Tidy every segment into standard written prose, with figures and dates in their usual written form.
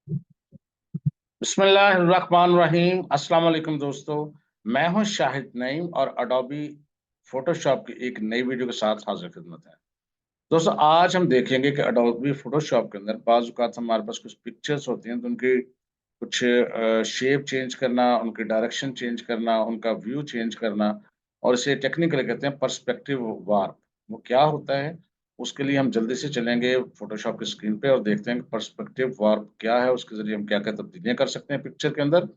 बिस्मिल्लाहिर्रहमानिर्रहीम। अस्सलाम वालेकुम दोस्तों, मैं हूं शाहिद नईम और अडोबी फोटोशॉप की एक नई वीडियो के साथ हाजिर खिदमत है। दोस्तों, आज हम देखेंगे कि अडोबी फोटोशॉप के अंदर बाज़ औक़ात हमारे पास कुछ पिक्चर्स होती हैं, तो उनकी कुछ शेप चेंज करना, उनकी डायरेक्शन चेंज करना, उनका व्यू चेंज करना, और इसे टेक्निकली कहते हैं पर्सपेक्टिव वार्प। वो क्या होता है? उसके लिए हम जल्दी से चलेंगे फ़ोटोशॉप की स्क्रीन पे और देखते हैं कि पर्सपेक्टिव वार्प क्या है, उसके ज़रिए हम क्या-क्या तब्दीलियाँ कर सकते हैं पिक्चर के अंदर।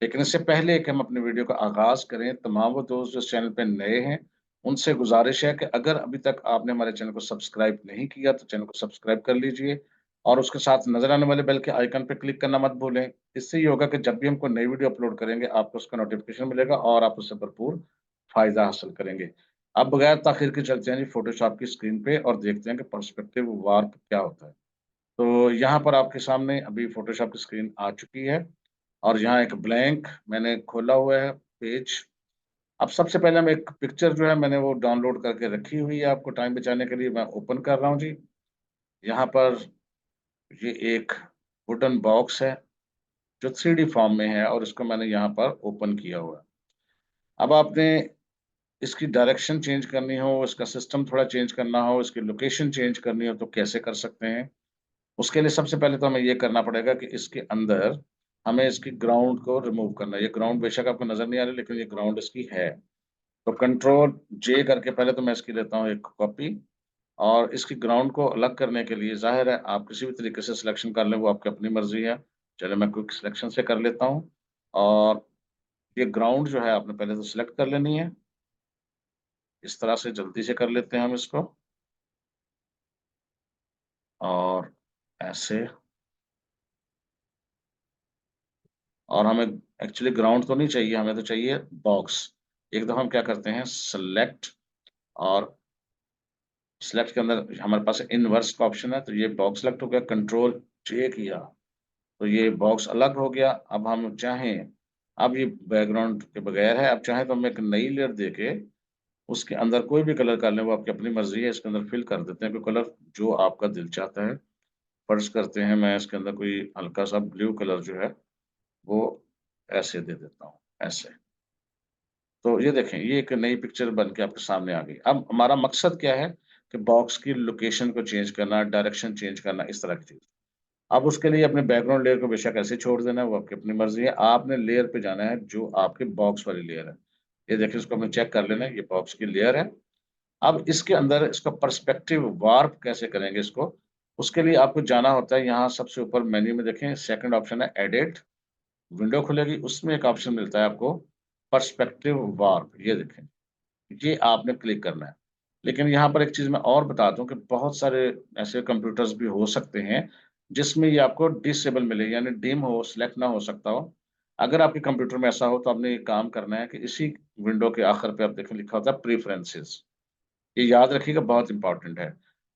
लेकिन इससे पहले कि हम अपनी वीडियो का आगाज़ करें, तमाम वो दोस्त जो इस चैनल पे नए हैं, उनसे गुज़ारिश है कि अगर अभी तक आपने हमारे चैनल को सब्सक्राइब नहीं किया, तो चैनल को सब्सक्राइब कर लीजिए और उसके साथ नज़र आने वाले बेल के आइकन पे क्लिक करना मत भूलें। इससे ये होगा कि जब भी हम कोई नई वीडियो अपलोड करेंगे, आपको उसका नोटिफ़िकेशन मिलेगा और आप उससे भरपूर फ़ायदा हासिल करेंगे। अब बगैर ताख़ीर के चलते हैं जी फ़ोटोशॉप की स्क्रीन पे और देखते हैं कि पर्सपेक्टिव वार्प क्या होता है। तो यहाँ पर आपके सामने अभी फ़ोटोशॉप की स्क्रीन आ चुकी है और यहाँ एक ब्लैंक मैंने खोला हुआ है पेज। अब सबसे पहले हम एक पिक्चर जो है मैंने वो डाउनलोड करके रखी हुई है, आपको टाइम बचाने के लिए मैं ओपन कर रहा हूँ जी। यहाँ पर ये एक वुडन बॉक्स है जो 3D फॉर्म में है और इसको मैंने यहाँ पर ओपन किया हुआ है। अब आपने इसकी डायरेक्शन चेंज करनी हो, इसका सिस्टम थोड़ा चेंज करना हो, इसकी लोकेशन चेंज करनी हो तो कैसे कर सकते हैं? उसके लिए सबसे पहले तो हमें ये करना पड़ेगा कि इसके अंदर हमें इसकी ग्राउंड को रिमूव करना है। ये ग्राउंड बेशक आपको नज़र नहीं आ रही, लेकिन ये ग्राउंड इसकी है। तो कंट्रोल जे करके पहले तो मैं इसकी लेता हूँ एक कॉपी और इसकी ग्राउंड को अलग करने के लिए ज़ाहिर है आप किसी भी तरीके से सिलेक्शन कर लें, वो आपकी अपनी मर्ज़ी है। चलिए मैं क्विक सिलेक्शन से कर लेता हूँ और ये ग्राउंड जो है आपने पहले तो सिलेक्ट कर लेनी है। इस तरह से जल्दी से कर लेते हैं हम इसको और ऐसे। और हमें एक्चुअली ग्राउंड तो नहीं चाहिए, हमें तो चाहिए बॉक्स। एक दफ़ा हम क्या करते हैं सेलेक्ट और सेलेक्ट के अंदर हमारे पास इनवर्स का ऑप्शन है, तो ये बॉक्स सेलेक्ट हो गया, कंट्रोल जे किया, तो ये बॉक्स अलग हो गया। अब हम चाहें, अब ये बैकग्राउंड के बगैर है, अब चाहें तो हम एक नई लेयर देके उसके अंदर कोई भी कलर कर लें, वो आपकी अपनी मर्ज़ी है। इसके अंदर फिल कर देते हैं कोई कलर जो आपका दिल चाहता है। फ़र्ज़ करते हैं मैं इसके अंदर कोई हल्का-सा ब्लू कलर जो है, वो ऐसे दे देता हूँ, ऐसे। तो ये देखें, ये एक नई पिक्चर बन के आपके सामने आ गई। अब हमारा मकसद क्या है कि बॉक्स की लोकेशन को चेंज करना, डायरेक्शन चेंज करना, इस तरह की चीज़। अब उसके लिए अपने बैकग्राउंड लेयर को बेशक ऐसे छोड़ देना है, वो आपकी अपनी मर्ज़ी है। आपने लेयर पे जाना है जो आपके बॉक्स वाली लेयर है। ये देखिए, इसको हमने चेक कर लेना है, ये बॉक्स की लेयर है। अब इसके अंदर इसका पर्सपेक्टिव वार्प कैसे करेंगे इसको, उसके लिए आपको जाना होता है यहाँ सबसे ऊपर मेन्यू में देखें, सेकंड ऑप्शन है एडिट, विंडो खुलेगी, उसमें एक ऑप्शन मिलता है आपको पर्सपेक्टिव वार्प, ये देखें। ये आपने क्लिक करना है। लेकिन यहाँ पर एक चीज़ मैं और बता दूँ कि बहुत सारे ऐसे कंप्यूटर्स भी हो सकते हैं, जिसमें ये आपको डिसेबल मिले, यानी डिम हो, सिलेक्ट ना हो सकता हो। अगर आपके कंप्यूटर में ऐसा हो, तो आपने ये काम करना है कि इसी विंडो के आखिर पे आप देखें लिखा होता है प्रेफ़रेंसेस। ये याद रखिएगा, बहुत इम्पोर्टेंट है।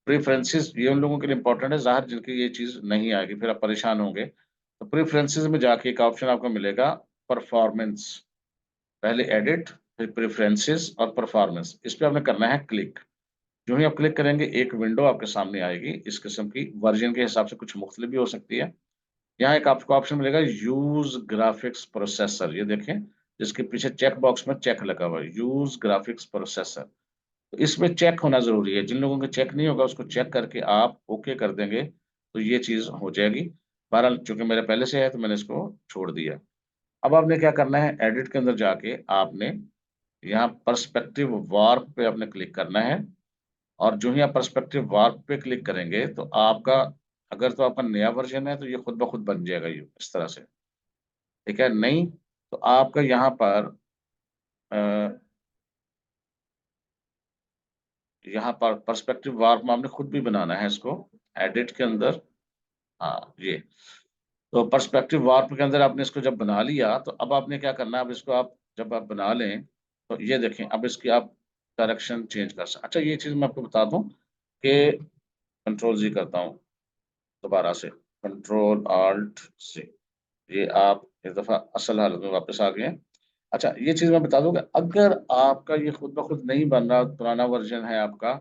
प्रेफ़रेंसेस ये उन लोगों के लिए इम्पोर्टेंट है, ज़ाहिर जिनकी ये चीज़ नहीं आएगी, फिर आप परेशान होंगे। तो प्रेफ़रेंसेस में जाके एक ऑप्शन आपको मिलेगा परफॉर्मेंस। पहले एडिट, फिर प्रेफ़रेंसेस और परफॉर्मेंस, इस पे आपने करना है क्लिक। जो ही आप क्लिक करेंगे, एक विंडो आपके सामने आएगी। इस किस्म की वर्ज़न के हिसाब से कुछ मुख्तलिफ भी हो सकती है। यहाँ एक आपको ऑप्शन मिलेगा यूज़ ग्राफ़िक्स प्रोसेसर, ये देखें, जिसके पीछे चेक बॉक्स में चेक लगा हुआ है, यूज़ ग्राफ़िक्स प्रोसेसर। तो इसमें चेक होना ज़रूरी है। जिन लोगों का चेक नहीं होगा, उसको चेक करके आप ओके कर देंगे, तो ये चीज़ हो जाएगी। बहरहाल चूँकि मेरा पहले से है, तो मैंने इसको छोड़ दिया। अब आपने क्या करना है, एडिट के अंदर जाके आपने यहाँ पर्सपेक्टिव वार्प पे आपने क्लिक करना है और जो ही आप पर्सपेक्टिव वार्प पे क्लिक करेंगे, तो आपका, अगर तो आपका नया वर्ज़न है, तो ये खुद ब खुद बन जाएगा ये, इस तरह से, ठीक है? नहीं, तो आपका यहाँ पर अ, यहाँ पर पर्सपेक्टिव वार्प में आपने खुद भी बनाना है इसको, एडिट के अंदर, हाँ, ये। तो पर्सपेक्टिव वार्प के अंदर आपने इसको जब बना लिया, तो अब आपने क्या करना है, अब इसको आप जब आप बना लें, तो ये देखें, अब इसकी आप डायरेक्शन चेंज कर सक अच्छा, ये चीज़ मैं आपको बता दूँ कि कंट्रोल ज़ी करता हूँ दोबारा से, कंट्रोल ऑल्ट ज़ी, ये आप इस दफ़ा असल हालत में वापस आ गए हैं। अच्छा, ये चीज़ मैं बता दूँ कि अगर आपका ये खुद ब खुद नहीं बन रहा, पुराना वर्ज़न है आपका,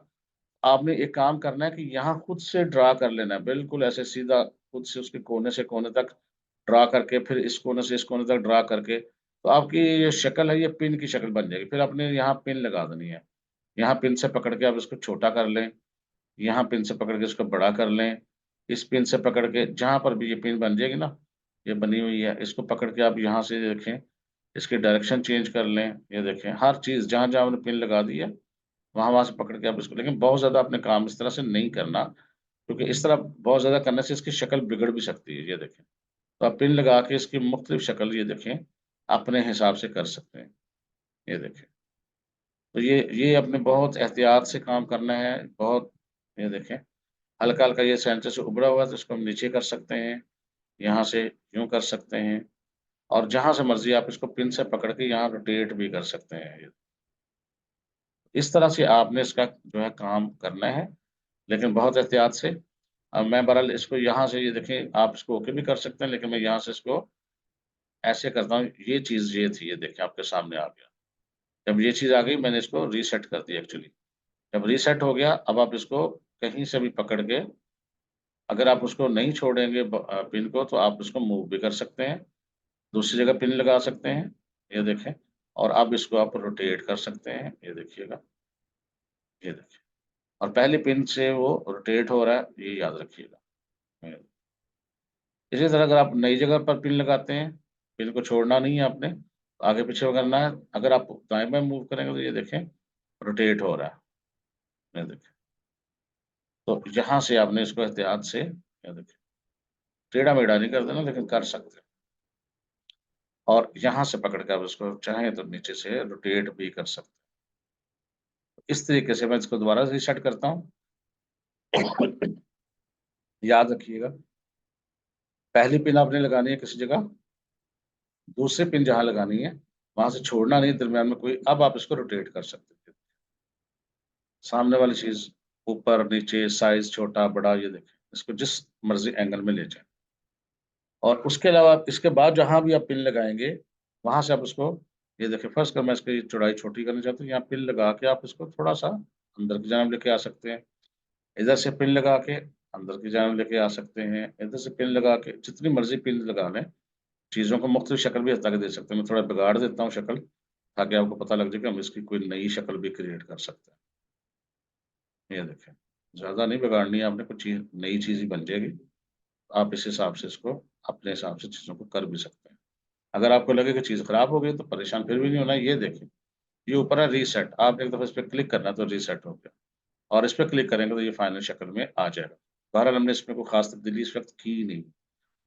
आपने एक काम करना है कि यहाँ खुद से ड्रा कर लेना है, बिल्कुल ऐसे सीधा खुद से उसके कोने से कोने तक ड्रा करके, फिर इस कोने से इस कोने तक ड्रा करके, तो आपकी ये शक्ल है, ये पिन की शक्ल बन जाएगी। फिर आपने यहाँ पिन लगा देनी है। यहाँ पिन से पकड़ के आप इसको छोटा कर लें, यहाँ पिन से पकड़ के इसको बड़ा कर लें, इस पिन से पकड़ के जहाँ पर भी ये पिन बन जाएगी ना, ये बनी हुई है, इसको पकड़ के आप यहाँ से देखें, इसकी डायरेक्शन चेंज कर लें। ये देखें, हर चीज़ जहाँ-जहाँ आपने पिन लगा दी है, वहाँ-वहाँ से पकड़ के आप इसको, लेकिन बहुत ज़्यादा आपने काम इस तरह से नहीं करना, क्योंकि इस तरह बहुत ज़्यादा करने से इसकी शक्ल बिगड़ भी सकती है। ये देखें, तो आप पिन लगा के इसकी मुख्तलिफ शक्ल, ये देखें, अपने हिसाब से कर सकते हैं। ये देखें, तो ये अपने बहुत एहतियात से काम करना है, बहुत। ये देखें, हल्का-हल्का ये सेंटर से उभरा हुआ है, तो इसको हम नीचे कर सकते हैं, यहाँ से यूँ कर सकते हैं, और जहाँ से मर्ज़ी आप इसको पिन से पकड़ के यहाँ रोटेट भी कर सकते हैं। इस तरह से आपने इसका जो है काम करना है, लेकिन बहुत एहतियात से। अब मैं बहरहाल इसको यहाँ से, ये देखें, आप इसको ओके भी कर सकते हैं, लेकिन मैं यहाँ से इसको ऐसे करता हूँ। ये चीज़ ये थी, ये देखें आपके सामने आ गया। जब ये चीज़ आ गई, मैंने इसको रीसेट कर दिया एक्चुअली। जब रीसेट हो गया, अब आप इसको कहीं से भी पकड़ के, अगर आप उसको नहीं छोड़ेंगे पिन को, तो आप उसको मूव भी कर सकते हैं, दूसरी जगह पिन लगा सकते हैं, ये देखें, और अब इसको आप रोटेट कर सकते हैं, ये देखिएगा, ये देखिए। और पहली पिन से वो रोटेट हो रहा है, ये याद रखिएगा। इसी तरह अगर आप नई जगह पर पिन लगाते हैं, पिन को छोड़ना नहीं है आपने, आगे-पीछे करना है। अगर आप दाएँ-बाएँ मूव करेंगे, तो ये देखें, रोटेट हो रहा है, ये देखें। तो यहाँ से आपने इसको एहतियात से, ये देखें, टेढ़ा-मेढ़ा नहीं कर देना, लेकिन कर सकते हैं। और यहाँ से पकड़ के आप इसको चाहें तो नीचे से रोटेट भी कर सकते हैं। इस तरीके से मैं इसको दोबारा रीसेट करता हूँ। याद रखिएगा, पहली पिन आपने लगानी है किसी जगह, दूसरी पिन जहाँ लगानी है, वहाँ से छोड़ना नहीं दरमियान में कोई। अब आप इसको रोटेट कर सकते हैं। सामने वाली चीज़ ऊपर, नीचे, साइज़ छोटा-बड़ा, ये देखें, इसको जिस मर्ज़ी एंगल में ले जाएँ। और उसके अलावा आप इसके बाद जहाँ भी आप पिन लगाएँगे, वहाँ से आप उसको, ये देखिए, फ़र्ज़ कर मैं इसकी चौड़ाई छोटी करना चाहता हूँ, यहाँ पिन लगा के आप इसको थोड़ा-सा अंदर की जानिब लेके आ सकते हैं। इधर से पिन लगा के अंदर की जानिब लेके आ सकते हैं, इधर से पिन लगा के, जितनी मर्ज़ी पिन लगा लें, चीज़ों को मुख्तलिफ शक्ल भी हता के दे सकते हैं। मैं थोड़ा बिगाड़ देता हूँ शक्ल, ताकि आपको पता लग जाए कि हम इसकी कोई नई शक्ल भी क्रिएट कर सकते हैं। ये देखें, ज़्यादा नहीं बिगाड़नी है आपने, कुछ चीज़ नई चीज़ ही बन जाएगी। आप इस हिसाब से इसको अपने हिसाब से चीज़ों को कर भी सकते हैं। अगर आपको लगे कि चीज़ खराब हो गई, तो परेशान फिर भी नहीं होना है। ये देखें, ये ऊपर है रीसेट, आपने एक दफ़ा इस पे क्लिक करना है, तो रीसेट हो गया, और इस पे क्लिक करेंगे तो ये फाइनल शक्ल में आ जाएगा। बहरहाल हमने इसमें कोई ख़ास तब्दीली इस वक़्त की ही नहीं।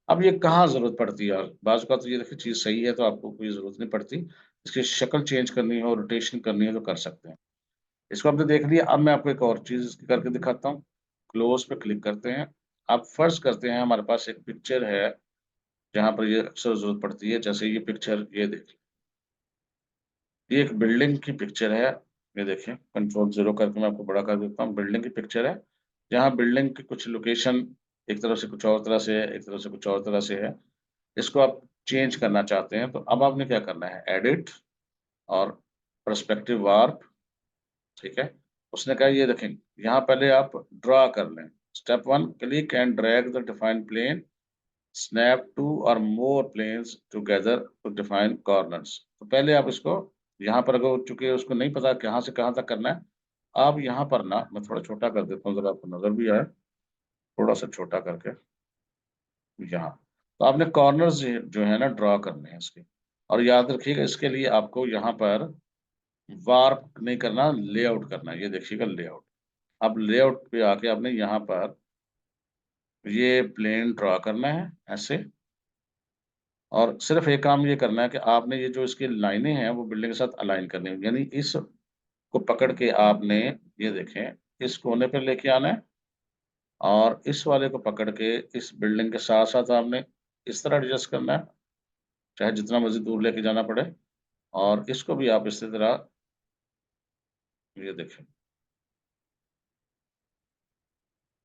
अब ये कहाँ ज़रूरत पड़ती है, और बाज़ औक़ात तो ये देखिए चीज़ सही है, तो आपको कोई ज़रूरत नहीं पड़ती। इसकी शक्ल चेंज करनी हो, रोटेशन करनी है, तो कर सकते हैं। इसको आपने देख लिया, अब मैं आपको एक और चीज़ इसकी करके दिखाता हूँ। क्लोज़ पे क्लिक करते हैं। अब फ़र्ज़ करते हैं हमारे पास एक पिक्चर है, जहाँ पर ये अक्सर ज़रूरत पड़ती है। जैसे ये पिक्चर, ये देखिए, ये एक बिल्डिंग की पिक्चर है। ये देखें, कंट्रोल ज़ीरो करके मैं आपको बड़ा कर देता हूँ। बिल्डिंग की पिक्चर है, जहाँ बिल्डिंग की कुछ लोकेशन एक तरफ से कुछ और तरह से है, एक तरफ से कुछ और तरह से है। इसको आप चेंज करना चाहते हैं, तो अब आपने क्या करना है, एडिट और पर्सपेक्टिव वार्प, ठीक है? उसने कहा, ये देखें, यहाँ पहले आप ड्रा कर लें। Step 1, click and drag the define plane, snap 2 or more planes together to define corners. तो पहले आप इसको यहाँ पर, अगर चूँकि उसको नहीं पता कहाँ से कहाँ तक करना है, आप यहाँ पर ना, मैं थोड़ा छोटा कर देता हूँ, ज़रा आपको नज़र भी आए, थोड़ा-सा छोटा करके यहाँ। तो आपने कॉर्नर्स जो है ना, ड्रा करने हैं इसके। और याद रखिएगा, इसके लिए आपको यहाँ पर वार्प नहीं करना, लेआउट करना है। ये देखिएगा, लेआउट। अब लेआउट पे आके आपने यहाँ पर ये प्लेन ड्रा करना है, ऐसे। और सिर्फ़ एक काम ये करना है कि आपने ये जो इसकी लाइनें हैं, वो बिल्डिंग के साथ अलाइन करनी है। यानी इसको पकड़ के आपने, ये देखें, इस कोने पे लेके आना है, और इस वाले को पकड़ के इस बिल्डिंग के साथ-साथ आपने इस तरह एडजस्ट करना है, चाहे जितना मर्ज़ी दूर लेके जाना पड़े। और इसको भी आप इसी तरह, ये देखें,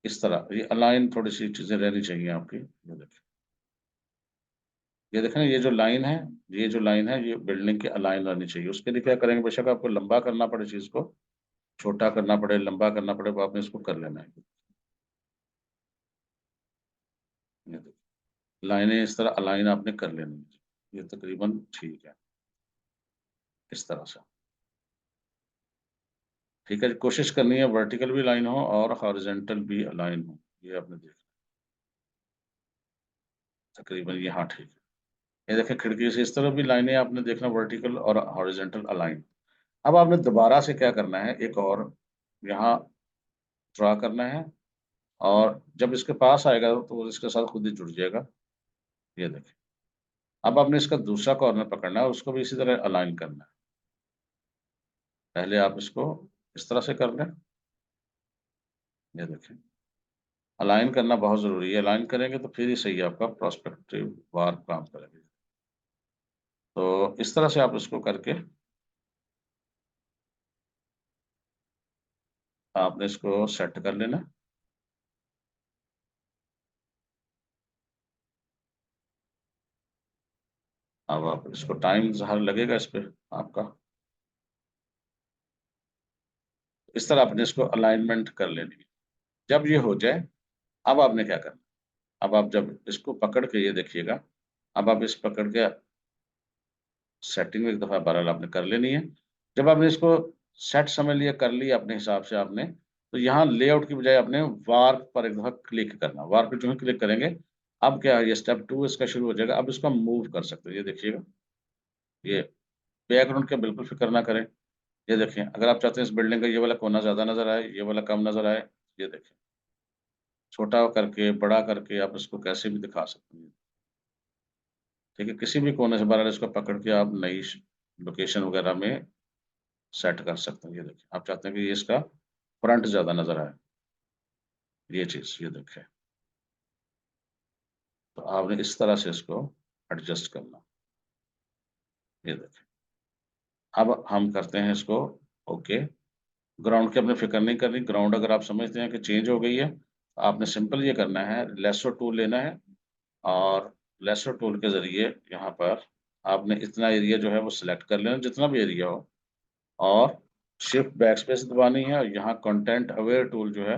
इस तरह ये अलाइन, थोड़ी-सी चीज़ें रहनी चाहिए आपकी। ये देखें। ये देखें ना, ये जो लाइन है, ये बिल्डिंग के अलाइन रहनी चाहिए। उसके लिए क्या करेंगे, बेशक आपको लंबा करना पड़े चीज़ को, छोटा करना पड़े, लंबा करना पड़े, वो आपने इसको कर लेना है। ये लाइनें इस तरह अलाइन आपने कर लेनी है। ये तकरीबन ठीक है, इस तरह से। ठीक है, कोशिश करनी है वर्टिकल भी लाइन हो और हॉरिजॉन्टल भी अलाइन हो। ये आपने देखा तकरीबन यहाँ ठीक है। ये देखिए खिड़की से इस तरफ भी लाइनें आपने देखना वर्टिकल और हॉरिजॉन्टल अलाइन। अब आपने दोबारा से क्या करना है, एक और यहाँ ड्रा करना है, और जब इसके पास आएगा तो वो इसके साथ खुद ही जुड़ जाएगा। ये देखिए, अब आपने इसका दूसरा कॉर्नर पकड़ना है, उसको भी इसी तरह अलाइन करना है। पहले आप इसको इस तरह से कर लें। ये देखिए, अलाइन करना बहुत जरूरी है, अलाइन करेंगे तो फिर ही सही आपका प्रोस्पेक्टिव वार काम करेगी। तो इस तरह से आप इसको करके आपने इसको सेट कर लेना। अब आप इसको टाइम ज़ाहिर लगेगा इस पे आपका। इस तरह आपने इसको अलाइनमेंट कर लेनी है। जब ये हो जाए, अब आपने क्या करना, अब आप जब इसको पकड़ के ये देखिएगा, अब आप इस पकड़ के सेटिंग एक दफ़ा बहरहाल आपने कर लेनी है। जब आपने इसको सेट समझ लिया, कर लिया अपने हिसाब से आपने, तो यहाँ लेआउट की बजाय आपने वार्प पर एक दफ़ा क्लिक करना। वार्प पे जो है क्लिक करेंगे, अब क्या है, ये स्टेप 2 इसका शुरू हो जाएगा। अब इसको हम मूव कर सकते हैं। ये देखिएगा, ये बैकग्राउंड का बिल्कुल फ़िक्र ना करें। ये देखें, अगर आप चाहते हैं इस बिल्डिंग का ये वाला कोना ज़्यादा नज़र आए, ये वाला कम नज़र आए, ये देखें, छोटा करके, बड़ा करके आप इसको कैसे भी दिखा सकते हैं। ठीक है, किसी भी कोने से बहरहाल इसको पकड़ के आप नई लोकेशन वगैरह में सेट कर सकते हैं। ये देखिए, आप चाहते हैं कि ये इसका फ्रंट ज़्यादा नज़र आए, ये चीज़, ये देखें। तो आपने इस तरह से इसको एडजस्ट करना। ये देखें, अब हम करते हैं इसको ओके। ग्राउंड की अपने फ़िक्र नहीं करनी। ग्राउंड अगर आप समझते हैं कि चेंज हो गई है, तो आपने सिंपल ये करना है, लेसो टूल लेना है, और लेसो टूल के ज़रिए यहाँ पर आपने इतना एरिया जो है वो सिलेक्ट कर लेना, जितना भी एरिया हो, और शिफ्ट बैकस्पेस दबानी है, और यहाँ कंटेंट अवेयर टूल जो है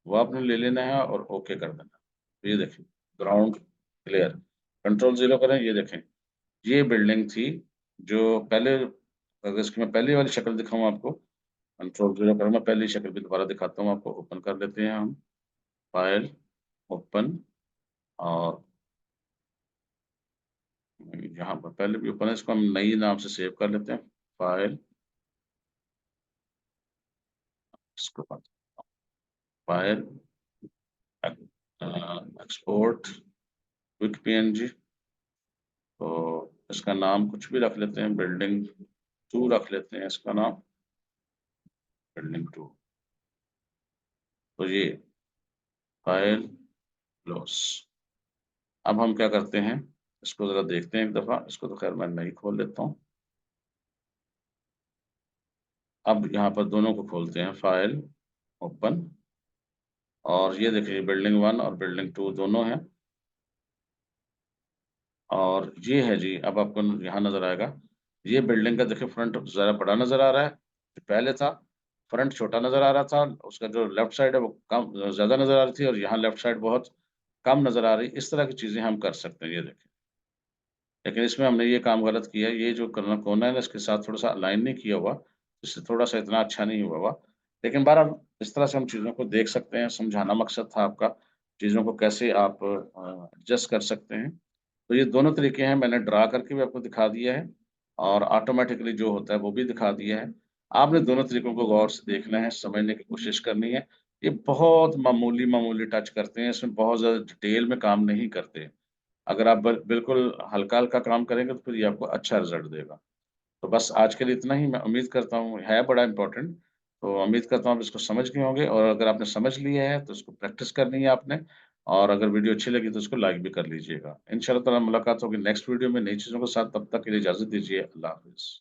वो आपने ले लेना है और ओके कर देना। तो ये देखिए, ग्राउंड क्लियर। कंट्रोल 0 करें, ये देखें, ये बिल्डिंग थी जो पहले, अगर इसकी मैं पहली वाली शक्ल दिखाऊँ आपको, कंट्रोल 0 करूँ, मैं पहली शक्ल भी दोबारा दिखाता हूँ आपको। ओपन कर लेते हैं हम, फाइल, ओपन, और यहाँ पर पहले भी ओपन है, इसको हम नई नाम से सेव कर लेते हैं। फाइल, इसको फाइल, एक्सपोर्ट, क्विक पीएनजी। तो इसका नाम कुछ भी रख लेते हैं, बिल्डिंग 2 रख लेते हैं इसका नाम, बिल्डिंग 2। तो ये फाइल लॉस। अब हम क्या करते हैं, इसको जरा देखते हैं एक दफा। इसको तो खैर मैं नहीं खोल लेता हूँ। अब यहाँ पर दोनों को खोलते हैं, फाइल, ओपन, और ये देखिए बिल्डिंग 1 और बिल्डिंग 2 दोनों हैं। और ये है जी, अब आपको यहाँ नजर आएगा, ये बिल्डिंग का देखिए फ्रंट ज़रा बड़ा नजर आ रहा है। जो पहले था, फ्रंट छोटा नजर आ रहा था, उसका जो लेफ्ट साइड है वो कम ज़्यादा नजर आ रही थी, और यहाँ लेफ्ट साइड बहुत कम नजर आ रही। इस तरह की चीज़ें हम कर सकते हैं। ये देखिए, लेकिन इसमें हमने ये काम गलत किया। ये जो करना कोना है ना, इसके साथ थोड़ा सा अलाइन नहीं किया हुआ, इससे थोड़ा सा इतना अच्छा नहीं हुआ हुआ। लेकिन बहरहाल इस तरह से हम चीज़ों को देख सकते हैं। समझाना मकसद था आपका, चीज़ों को कैसे आप एडजस्ट कर सकते हैं। तो ये दोनों तरीके हैं, मैंने ड्रा करके भी आपको दिखा दिया है, और ऑटोमेटिकली जो होता है वो भी दिखा दिया है। आपने दोनों तरीकों को गौर से देखना है, समझने की कोशिश करनी है। ये बहुत मामूली-मामूली टच करते हैं, इसमें बहुत ज़्यादा डिटेल में काम नहीं करते। अगर आप बिल्कुल हल्का-हल्का काम करेंगे तो फिर ये आपको अच्छा रिज़ल्ट देगा। तो बस आज के लिए इतना ही। मैं उम्मीद करता हूँ, है बड़ा इम्पोर्टेंट, तो उम्मीद करता हूँ आप इसको समझ गए होंगे, और अगर आपने समझ लिया है तो इसको प्रैक्टिस करनी है आपने, और अगर वीडियो अच्छी लगी तो उसको लाइक भी कर लीजिएगा। इंशाअल्लाह ताला मुलाकात होगी नेक्स्ट वीडियो में नई चीज़ों के साथ। तब तक के लिए इजाज़त दीजिए। अल्लाह हाफ़िज़।